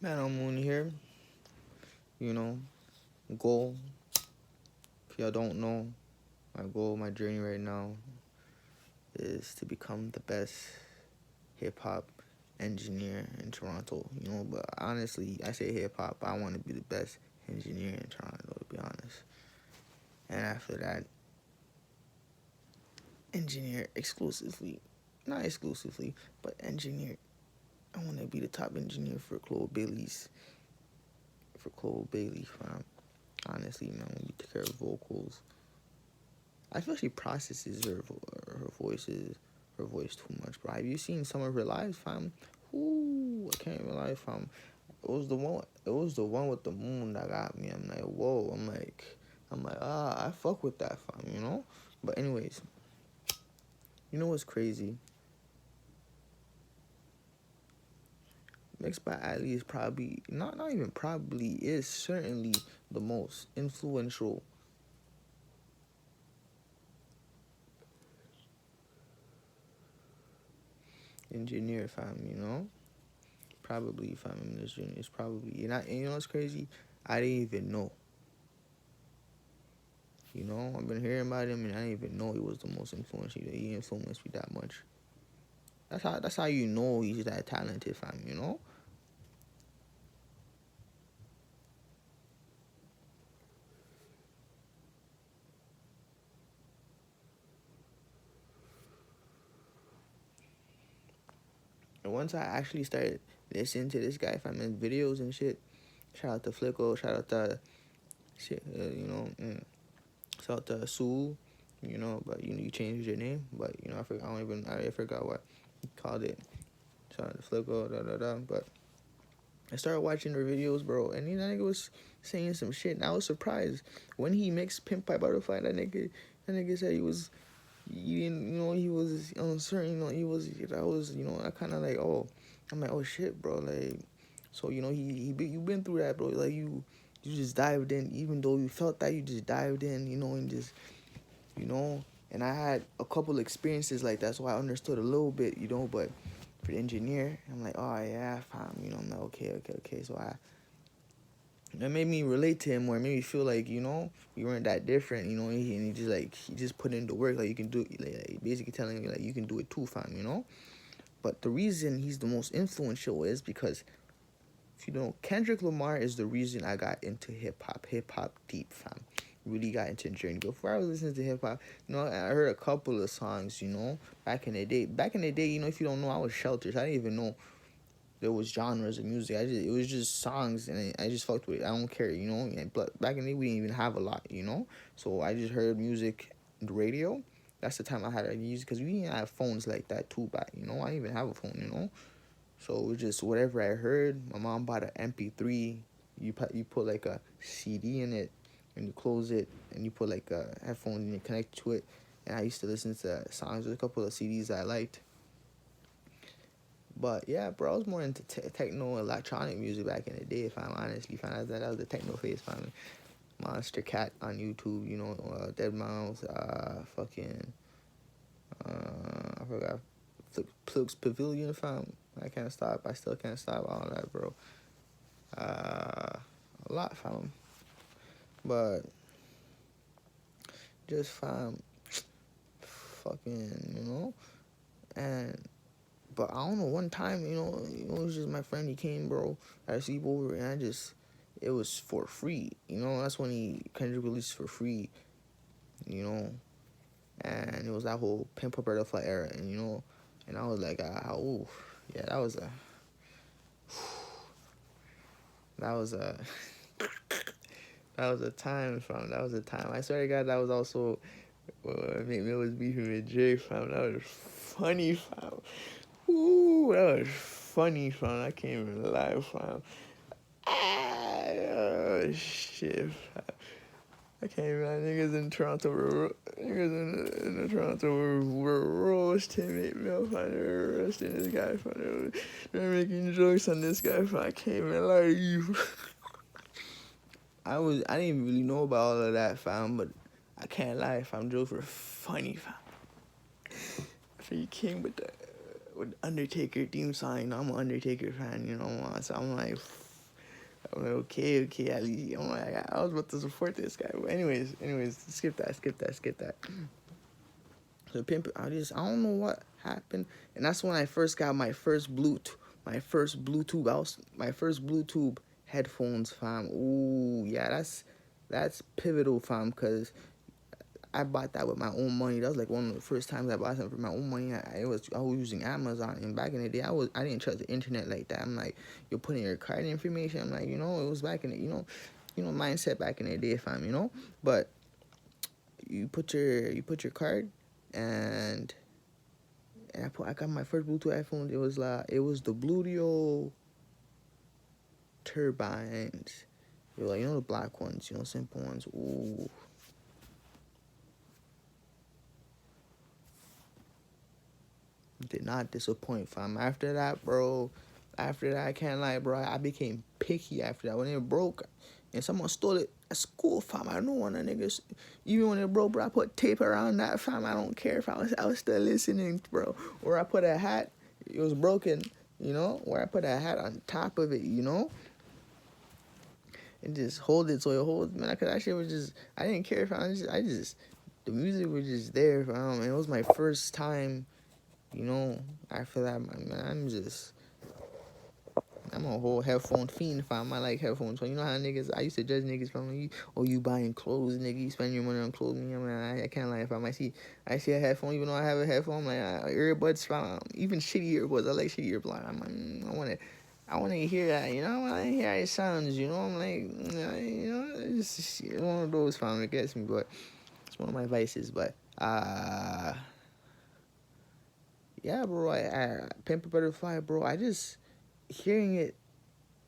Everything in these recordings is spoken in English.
Man, I'm on here, you know, goal. If y'all don't know, my goal, my journey right now is to become the best hip hop engineer in Toronto, but honestly, I say hip hop, I want to be the best engineer in Toronto, to be honest. And after that, engineer exclusively, not exclusively, but engineer. I want to be the top engineer for Chloe Bailey, fam. Honestly, man, when you take care of vocals, I feel she processes her voice too much, bro. Have you seen some of her lives, fam? Ooh, I can't even lie, fam. It was the one with the moon that got me. I'm like, whoa. I fuck with that, fam. But anyways, you know what's crazy? Mixed by Ali is probably not even probably is certainly the most influential engineer, fam. Probably if I'm in this journey, it's probably and you know what's crazy? I didn't even know. I've been hearing about him and I didn't even know he was the most influential. He influenced me that much. That's how you know he's that talented, fam. And once I actually started listening to this guy, fam, in videos and shit. Shout out to Flicko, shout out to shit, shout out to Sue, but you changed your name, but I forgot what he called it. Shout out to Flicko, but I started watching their videos, bro, and that nigga was saying some shit, and I was surprised when he mixed "Pimp" by Butterfly. That nigga said he was, he was uncertain. He was. That was, I kind of like, oh, I'm like, oh shit, bro, like, so you been through that, bro, like you just dived in, even though you felt that you just dived in, and just, you know, and I had a couple experiences like that, so I understood a little bit, but for the engineer, I'm like, oh yeah, fam, I'm like, okay, so it made me relate to him more. It made me feel like, we weren't that different, and he just put in the work, like you can do it, like basically telling me like you can do it too, fam. But the reason he's the most influential is because, if you know, Kendrick Lamar is the reason I got into hip hop deep, fam. Really got into the journey. Before I was listening to hip hop, I heard a couple of songs, back in the day. Back in the day, if you don't know, I was sheltered. I didn't even know there was genres of music. It was just songs, and I just fucked with it. I don't care, But back in the day, we didn't even have a lot, So I just heard music on the radio. That's the time I had to use, because we didn't have phones like that too back, I didn't even have a phone. So it was just whatever I heard. My mom bought an MP3. You put like a CD in it, and you close it, and you put like a headphone and you connect to it. And I used to listen to songs with a couple of CDs I liked. But yeah, bro, I was more into techno electronic music back in the day. If I'm honestly found out that was the techno phase. Fam. Monster Cat on YouTube. Dead Mouse. I forgot. Plug's Pavilion. Fam. I can't stop. I still can't stop all that, bro. A lot, fam. But just fam, fucking, and but I don't know. One time, it was just my friend. He came, bro. I sleep over, and it was for free. That's when he Kendrick released for free. And it was that whole Pimp a Butterfly era, and I was like, ooh, yeah, that was a. That was a time, fam. That was a time. I swear to God, that was also Meek was beefing with Jay, fam. That was funny, fam. Ooh, that was funny, fam. I can't even lie, fam. Oh, shit, fam. I can't even lie. Niggas in Toronto in Toronto were roasting Meek Mill, fam. They were roasting this guy, fam. They were making jokes on this guy, fam. I can't even lie to you. I didn't really know about all of that, fam, but I can't lie, fam. Jokes were funny, fam. So he came with Undertaker theme song. I'm an Undertaker fan, so I'm like, I'm like, okay, Ali. I'm like, I was about to support this guy. But anyways, skip that. So pimp, I don't know what happened, and that's when I first got my first Bluetooth headphones, fam. Ooh, yeah, that's pivotal, fam, cause I bought that with my own money. That was like one of the first times I bought something for my own money. I was using Amazon, and back in the day, I didn't trust the internet like that. I'm like, you're putting your card information. I'm like, it was back in the, mindset back in the day, fam. But you put your card, and I got my first Bluetooth headphones. It was the Bluetooth turbines. They were like, the black ones, simple ones. Ooh. Did not disappoint, fam. After that, I can't lie, bro. I became picky after that. When it broke and someone stole it at school, fam, I know one of the niggas. Even when it broke, bro, I put tape around that, fam. I don't care if I was still listening, bro. Or I put a hat, it was broken, where I put a hat on top of it, and just hold it so it holds, man. Cause that shit was just, I didn't care if the music was just there, fam. It was my first time. After that, man, I'm a whole headphone fiend, fam. I like headphones. So how niggas, I used to judge niggas from you buying clothes, nigga, you spend your money on clothes. I can't lie, fam. I see a headphone, even though I have a headphone, like earbuds, fam. Even shitty earbuds, I like shitty earbuds. I'm like, I want to hear that, I want to hear how it sounds, I'm like, it's one of those, fam. It gets me, but it's one of my vices, but, yeah, bro, I Pimp a Butterfly, bro. I just hearing it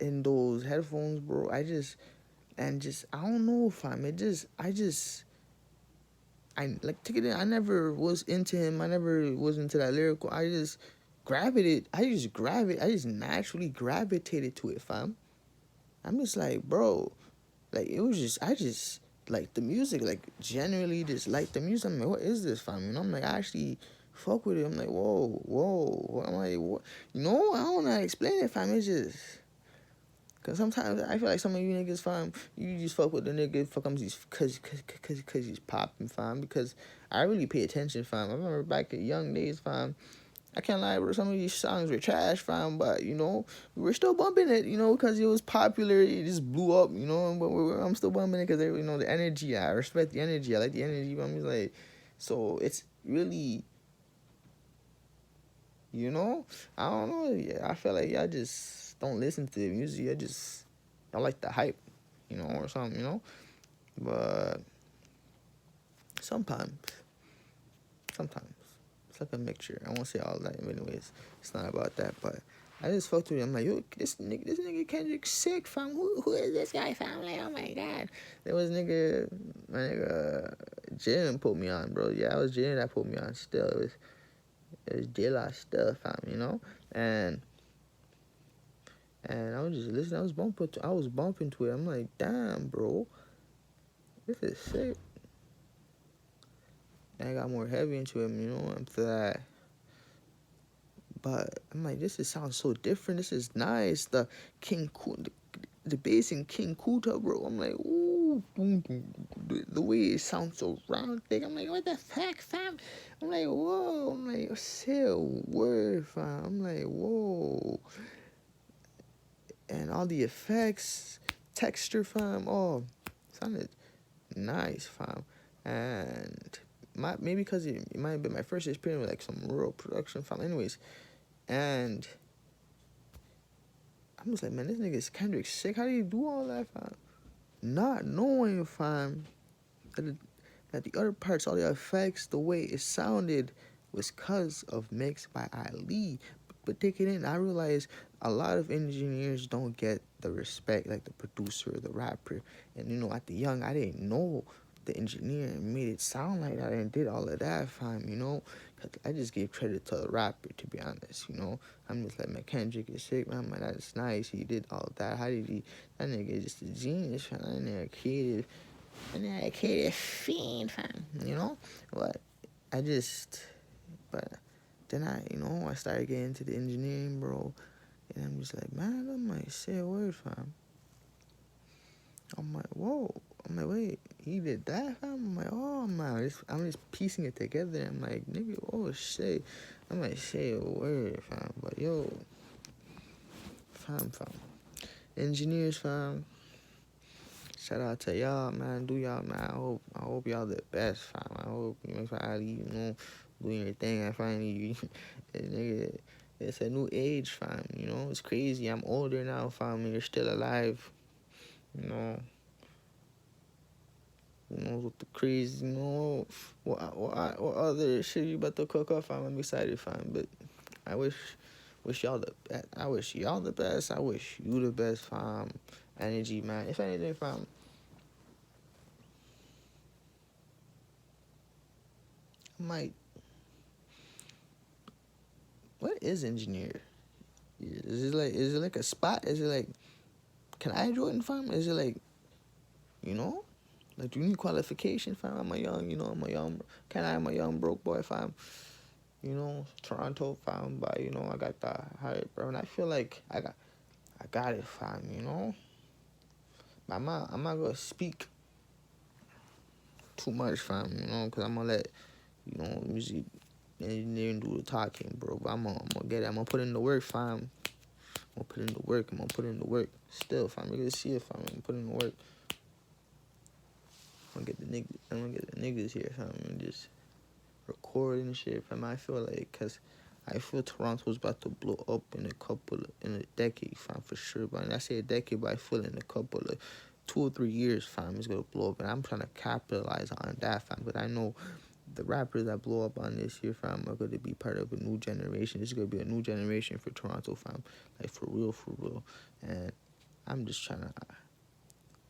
in those headphones, bro. I don't know, fam. I like take it in. I never was into him. I never was into that lyrical. I just I just naturally gravitated to it, fam. I'm just like, bro, like it was just, I just like the music, like genuinely just like the music. I'm like, what is this, fam? I'm like, I actually fuck with it. I'm like, whoa. I'm like, what? I don't know how to explain it, fam. It's just, cause sometimes I feel like some of you niggas, fam, you just fuck with the nigga, fuck him, cause he's popping, fam. Because I really pay attention, fam. I remember back at young days, fam. I can't lie, bro. Some of these songs were trash, fam, but we were still bumping it, because it was popular. It just blew up, But I'm still bumping it because the energy. I respect the energy. I like the energy. But I'm just like, so it's really, I don't know. Yeah, I feel like y'all just don't listen to the music. I just don't like the hype, or something. But sometimes. Sometimes. It's like a mixture. I won't say all that. Anyways, it's not about that. But I just fucked with him. I'm like, yo, this nigga Kendrick sick, fam. Who is this guy, fam? Like, oh my god. There was my nigga Jim put me on, bro. Yeah, it was Jim that put me on still. It was J-Law stuff, fam, And I was just listening. I was bumping to it. I'm like, damn, bro. This is sick. And I got more heavy into him, after that. But I'm like, sounds so different. This is nice. The the bass in King Kuta, bro. I'm like, ooh, the way it sounds so round thick. I'm like, what the fuck, fam? I'm like, whoa. I'm like, say a word, fam. I'm like, whoa. And all the effects, texture, fam. Oh, sounded nice, fam. And maybe because it might have been my first experience with like some rural production, fam. Anyways. And I'm just like, man, this nigga's Kendrick sick. How do you do all that, fam? Not knowing, fam, that the other parts, all the effects, the way it sounded was because of MixedByAli. But take it in, I realized a lot of engineers don't get the respect like the producer or the rapper. And, at the young, I didn't know the engineer made it sound like that and did all of that, fam, Cause I just gave credit to the rapper, to be honest, I'm just like, man, Kendrick is sick, man, that's nice. He did all of that. How did he? That nigga is just a genius, fam. That nigga creative fiend, fam, But but then I started getting into the engineering, bro. And I'm just like, man, I might say a word, fam. I'm like, whoa. I'm like, wait, he did that, fam? I'm like, oh, man. I'm just piecing it together. I'm like, nigga, oh, shit. I'm like, say a word, fam. But, yo, fam. Engineers, fam. Shout out to y'all, man. Do y'all, man. I hope y'all the best, fam. I hope you finally, doing your thing. I finally, nigga, it's a new age, fam. It's crazy. I'm older now, fam. And you're still alive. You know, who knows what the crazy, what other shit you about to cook up, fam. I'm excited, fam. But I wish y'all the best. I wish y'all the best. I wish you the best, fam. Energy, man. If anything, fam. I might. What is engineer? Is it like a spot? Is it like, can I join, fam? Is it like, you know? Like, do you need qualification, fam? I'm a young, I'm a young broke boy, fam. Toronto, fam, but, I got the higher, bro. And I feel like I got it, fam. But I'm not going to speak too much, fam, because I'm going to let, music engineering do the talking, bro. But I'm gonna get it. I'm going to put in the work, fam. I'm gonna put in the work. Still, fam, you're gonna see it, fam. I'm gonna put in the work. I'm gonna get the niggas here, fam, and just record and shit, fam. I feel like, cause I feel Toronto's about to blow up in a decade, fam, for sure. But when I say a decade, but I feel in a couple of 2 or 3 years, fam, it's gonna blow up, and I'm trying to capitalize on that, fam. But I know the rappers that blow up on this year, fam, are gonna be part of a new generation. This is gonna be a new generation for Toronto, fam. Like, for real. And I'm just trying to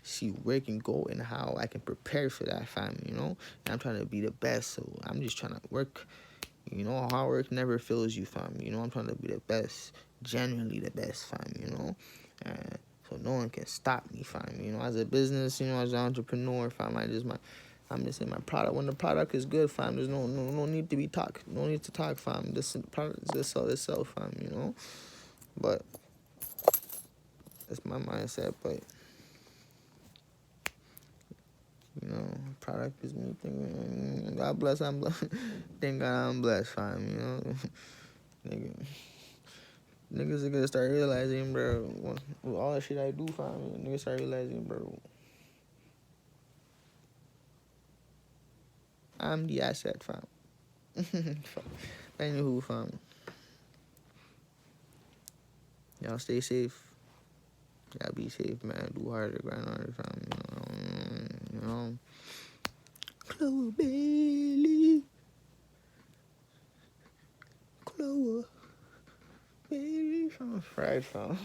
see where it can go and how I can prepare for that, fam, And I'm trying to be the best, so I'm just trying to work. Hard work never fills you, fam. I'm trying to be the best, genuinely the best, fam, And so no one can stop me, fam. As a business, as an entrepreneur, fam, I'm just saying my product. When the product is good, fam, there's no need to be talk. No need to talk, fam. This product just sell itself, fam, But that's my mindset, but product is me thinking, God bless, I'm blessed. Thank God I'm blessed, fam, Niggas are gonna start realizing, bro, with all the shit I do, fam, niggas start realizing, bro, I'm the asset, fam. Anywho, fam, y'all stay safe. Y'all be safe, man. Do harder, grind harder, fam, Clover Bailey. Clover Bailey, fam. Fried, fam.